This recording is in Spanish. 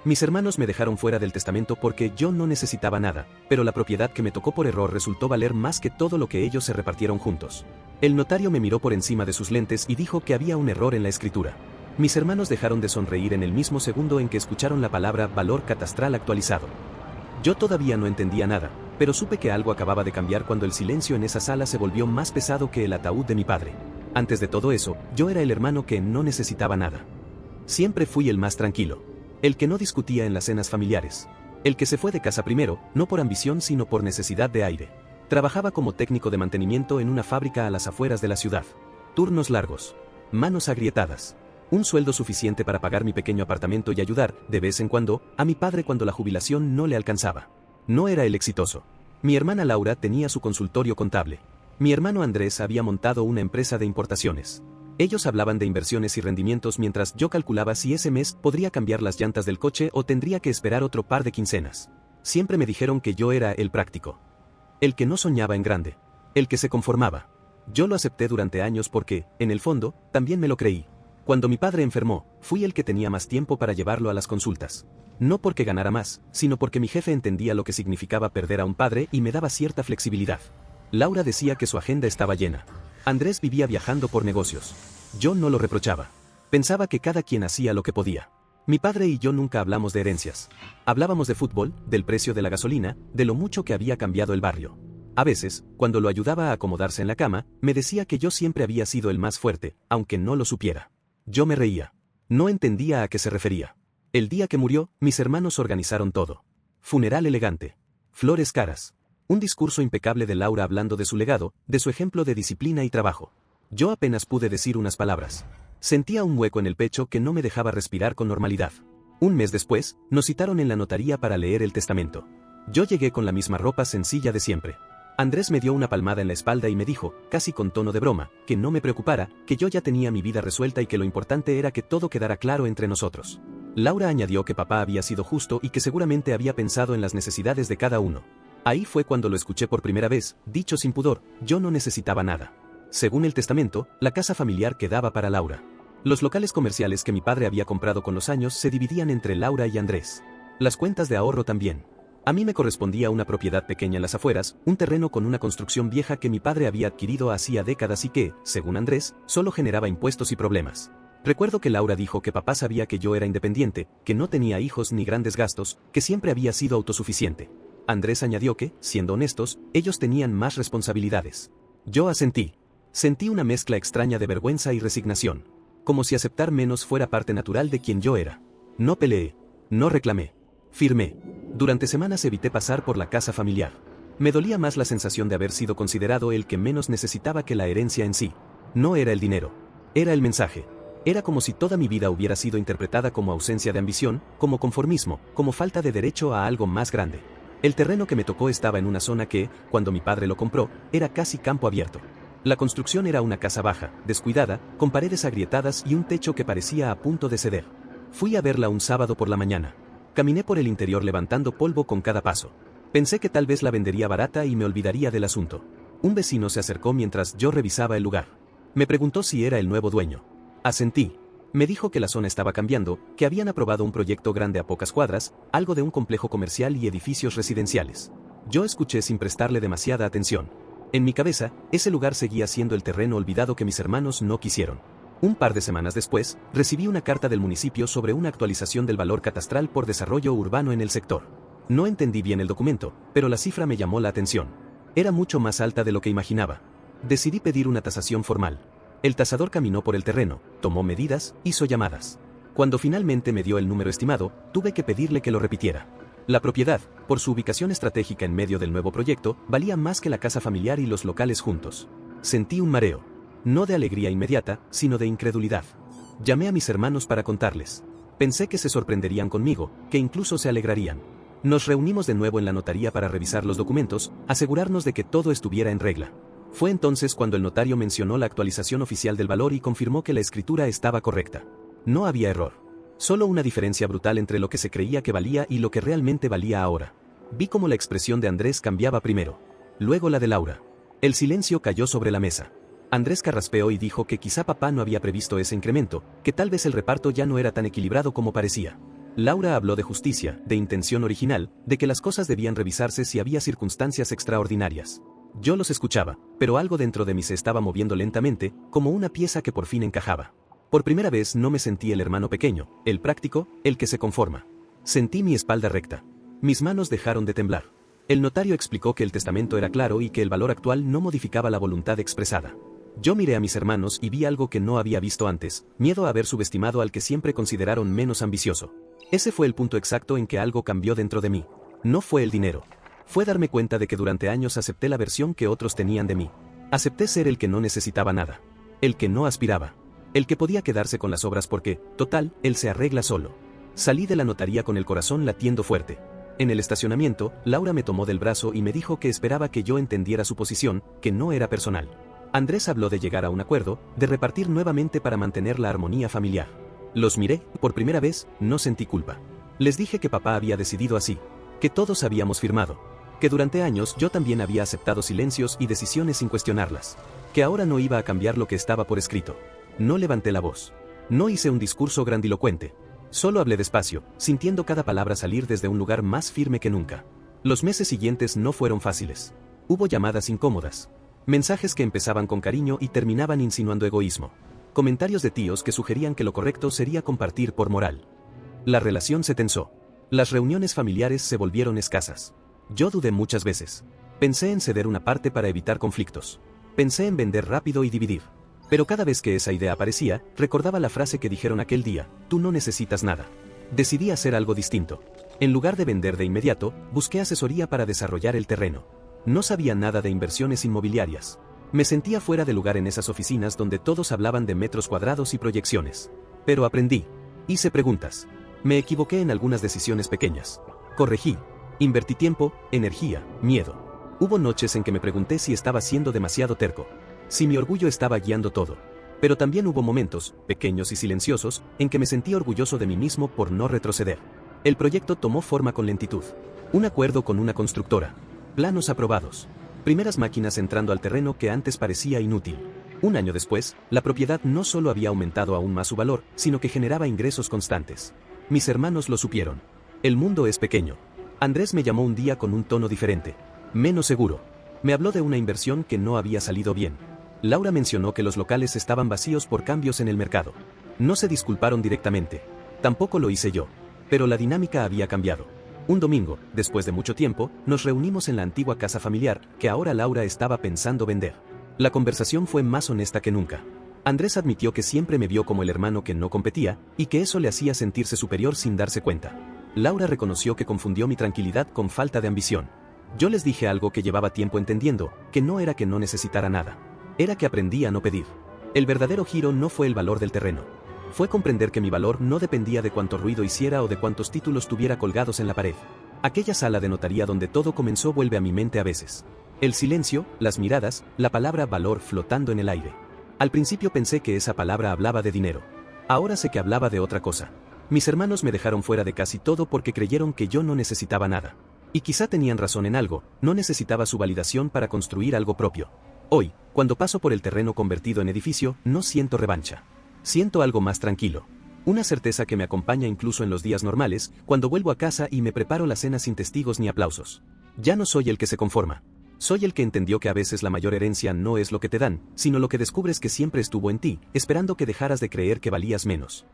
Mis hermanos me dejaron fuera del testamento porque yo no necesitaba nada, pero la propiedad que me tocó por error resultó valer más que todo lo que ellos se repartieron juntos. El notario me miró por encima de sus lentes y dijo que había un error en la escritura. Mis hermanos dejaron de sonreír en el mismo segundo en que escucharon la palabra valor catastral actualizado. Yo todavía no entendía nada, pero supe que algo acababa de cambiar cuando el silencio en esa sala se volvió más pesado que el ataúd de mi padre. Antes de todo eso, yo era el hermano que no necesitaba nada. Siempre fui el más tranquilo. El que no discutía en las cenas familiares. El que se fue de casa primero, no por ambición sino por necesidad de aire. Trabajaba como técnico de mantenimiento en una fábrica a las afueras de la ciudad. Turnos largos. Manos agrietadas. Un sueldo suficiente para pagar mi pequeño apartamento y ayudar, de vez en cuando, a mi padre cuando la jubilación no le alcanzaba. No era el exitoso. Mi hermana Laura tenía su consultorio contable. Mi hermano Andrés había montado una empresa de importaciones. Ellos hablaban de inversiones y rendimientos mientras yo calculaba si ese mes podría cambiar las llantas del coche o tendría que esperar otro par de quincenas. Siempre me dijeron que yo era el práctico. El que no soñaba en grande. El que se conformaba. Yo lo acepté durante años porque, en el fondo, también me lo creí. Cuando mi padre enfermó, fui el que tenía más tiempo para llevarlo a las consultas. No porque ganara más, sino porque mi jefe entendía lo que significaba perder a un padre y me daba cierta flexibilidad. Laura decía que su agenda estaba llena. Andrés vivía viajando por negocios. Yo no lo reprochaba. Pensaba que cada quien hacía lo que podía. Mi padre y yo nunca hablamos de herencias. Hablábamos de fútbol, del precio de la gasolina, de lo mucho que había cambiado el barrio. A veces, cuando lo ayudaba a acomodarse en la cama, me decía que yo siempre había sido el más fuerte, aunque no lo supiera. Yo me reía. No entendía a qué se refería. El día que murió, mis hermanos organizaron todo. Funeral elegante. Flores caras. Un discurso impecable de Laura hablando de su legado, de su ejemplo de disciplina y trabajo. Yo apenas pude decir unas palabras. Sentía un hueco en el pecho que no me dejaba respirar con normalidad. Un mes después, nos citaron en la notaría para leer el testamento. Yo llegué con la misma ropa sencilla de siempre. Andrés me dio una palmada en la espalda y me dijo, casi con tono de broma, que no me preocupara, que yo ya tenía mi vida resuelta y que lo importante era que todo quedara claro entre nosotros. Laura añadió que papá había sido justo y que seguramente había pensado en las necesidades de cada uno. Ahí fue cuando lo escuché por primera vez, dicho sin pudor, yo no necesitaba nada. Según el testamento, la casa familiar quedaba para Laura. Los locales comerciales que mi padre había comprado con los años se dividían entre Laura y Andrés. Las cuentas de ahorro también. A mí me correspondía una propiedad pequeña en las afueras, un terreno con una construcción vieja que mi padre había adquirido hacía décadas y que, según Andrés, solo generaba impuestos y problemas. Recuerdo que Laura dijo que papá sabía que yo era independiente, que no tenía hijos ni grandes gastos, que siempre había sido autosuficiente. Andrés añadió que, siendo honestos, ellos tenían más responsabilidades. Yo asentí. Sentí una mezcla extraña de vergüenza y resignación. Como si aceptar menos fuera parte natural de quien yo era. No peleé. No reclamé. Firmé. Durante semanas evité pasar por la casa familiar. Me dolía más la sensación de haber sido considerado el que menos necesitaba que la herencia en sí. No era el dinero. Era el mensaje. Era como si toda mi vida hubiera sido interpretada como ausencia de ambición, como conformismo, como falta de derecho a algo más grande. El terreno que me tocó estaba en una zona que, cuando mi padre lo compró, era casi campo abierto. La construcción era una casa baja, descuidada, con paredes agrietadas y un techo que parecía a punto de ceder. Fui a verla un sábado por la mañana. Caminé por el interior levantando polvo con cada paso. Pensé que tal vez la vendería barata y me olvidaría del asunto. Un vecino se acercó mientras yo revisaba el lugar. Me preguntó si era el nuevo dueño. Asentí. Me dijo que la zona estaba cambiando, que habían aprobado un proyecto grande a pocas cuadras, algo de un complejo comercial y edificios residenciales. Yo escuché sin prestarle demasiada atención. En mi cabeza, ese lugar seguía siendo el terreno olvidado que mis hermanos no quisieron. Un par de semanas después, recibí una carta del municipio sobre una actualización del valor catastral por desarrollo urbano en el sector. No entendí bien el documento, pero la cifra me llamó la atención. Era mucho más alta de lo que imaginaba. Decidí pedir una tasación formal. El tasador caminó por el terreno, tomó medidas, hizo llamadas. Cuando finalmente me dio el número estimado, tuve que pedirle que lo repitiera. La propiedad, por su ubicación estratégica en medio del nuevo proyecto, valía más que la casa familiar y los locales juntos. Sentí un mareo. No de alegría inmediata, sino de incredulidad. Llamé a mis hermanos para contarles. Pensé que se sorprenderían conmigo, que incluso se alegrarían. Nos reunimos de nuevo en la notaría para revisar los documentos, asegurarnos de que todo estuviera en regla. Fue entonces cuando el notario mencionó la actualización oficial del valor y confirmó que la escritura estaba correcta. No había error. Solo una diferencia brutal entre lo que se creía que valía y lo que realmente valía ahora. Vi cómo la expresión de Andrés cambiaba primero. Luego la de Laura. El silencio cayó sobre la mesa. Andrés carraspeó y dijo que quizá papá no había previsto ese incremento, que tal vez el reparto ya no era tan equilibrado como parecía. Laura habló de justicia, de intención original, de que las cosas debían revisarse si había circunstancias extraordinarias. Yo los escuchaba, pero algo dentro de mí se estaba moviendo lentamente, como una pieza que por fin encajaba. Por primera vez no me sentí el hermano pequeño, el práctico, el que se conforma. Sentí mi espalda recta. Mis manos dejaron de temblar. El notario explicó que el testamento era claro y que el valor actual no modificaba la voluntad expresada. Yo miré a mis hermanos y vi algo que no había visto antes, miedo a haber subestimado al que siempre consideraron menos ambicioso. Ese fue el punto exacto en que algo cambió dentro de mí. No fue el dinero. Fue darme cuenta de que durante años acepté la versión que otros tenían de mí. Acepté ser el que no necesitaba nada. El que no aspiraba. El que podía quedarse con las obras porque, total, él se arregla solo. Salí de la notaría con el corazón latiendo fuerte. En el estacionamiento, Laura me tomó del brazo y me dijo que esperaba que yo entendiera su posición, que no era personal. Andrés habló de llegar a un acuerdo, de repartir nuevamente para mantener la armonía familiar. Los miré, por primera vez, no sentí culpa. Les dije que papá había decidido así, que todos habíamos firmado, que durante años yo también había aceptado silencios y decisiones sin cuestionarlas, que ahora no iba a cambiar lo que estaba por escrito. No levanté la voz. No hice un discurso grandilocuente. Solo hablé despacio, sintiendo cada palabra salir desde un lugar más firme que nunca. Los meses siguientes no fueron fáciles. Hubo llamadas incómodas. Mensajes que empezaban con cariño y terminaban insinuando egoísmo. Comentarios de tíos que sugerían que lo correcto sería compartir por moral. La relación se tensó. Las reuniones familiares se volvieron escasas. Yo dudé muchas veces. Pensé en ceder una parte para evitar conflictos. Pensé en vender rápido y dividir. Pero cada vez que esa idea aparecía, recordaba la frase que dijeron aquel día: tú no necesitas nada. Decidí hacer algo distinto. En lugar de vender de inmediato, busqué asesoría para desarrollar el terreno. No sabía nada de inversiones inmobiliarias. Me sentía fuera de lugar en esas oficinas donde todos hablaban de metros cuadrados y proyecciones. Pero aprendí. Hice preguntas. Me equivoqué en algunas decisiones pequeñas. Corregí. Invertí tiempo, energía, miedo. Hubo noches en que me pregunté si estaba siendo demasiado terco. Si mi orgullo estaba guiando todo. Pero también hubo momentos, pequeños y silenciosos, en que me sentí orgulloso de mí mismo por no retroceder. El proyecto tomó forma con lentitud. Un acuerdo con una constructora. Planos aprobados. Primeras máquinas entrando al terreno que antes parecía inútil. Un año después, la propiedad no solo había aumentado aún más su valor, sino que generaba ingresos constantes. Mis hermanos lo supieron. El mundo es pequeño. Andrés me llamó un día con un tono diferente. Menos seguro. Me habló de una inversión que no había salido bien. Laura mencionó que los locales estaban vacíos por cambios en el mercado. No se disculparon directamente. Tampoco lo hice yo. Pero la dinámica había cambiado. Un domingo, después de mucho tiempo, nos reunimos en la antigua casa familiar, que ahora Laura estaba pensando vender. La conversación fue más honesta que nunca. Andrés admitió que siempre me vio como el hermano que no competía, y que eso le hacía sentirse superior sin darse cuenta. Laura reconoció que confundió mi tranquilidad con falta de ambición. Yo les dije algo que llevaba tiempo entendiendo, que no era que no necesitara nada. Era que aprendí a no pedir. El verdadero giro no fue el valor del terreno. Fue comprender que mi valor no dependía de cuánto ruido hiciera o de cuántos títulos tuviera colgados en la pared. Aquella sala de notaría donde todo comenzó vuelve a mi mente a veces. El silencio, las miradas, la palabra valor flotando en el aire. Al principio pensé que esa palabra hablaba de dinero. Ahora sé que hablaba de otra cosa. Mis hermanos me dejaron fuera de casi todo porque creyeron que yo no necesitaba nada. Y quizá tenían razón en algo, no necesitaba su validación para construir algo propio. Hoy, cuando paso por el terreno convertido en edificio, no siento revancha. Siento algo más tranquilo. Una certeza que me acompaña incluso en los días normales, cuando vuelvo a casa y me preparo la cena sin testigos ni aplausos. Ya no soy el que se conforma. Soy el que entendió que a veces la mayor herencia no es lo que te dan, sino lo que descubres que siempre estuvo en ti, esperando que dejaras de creer que valías menos.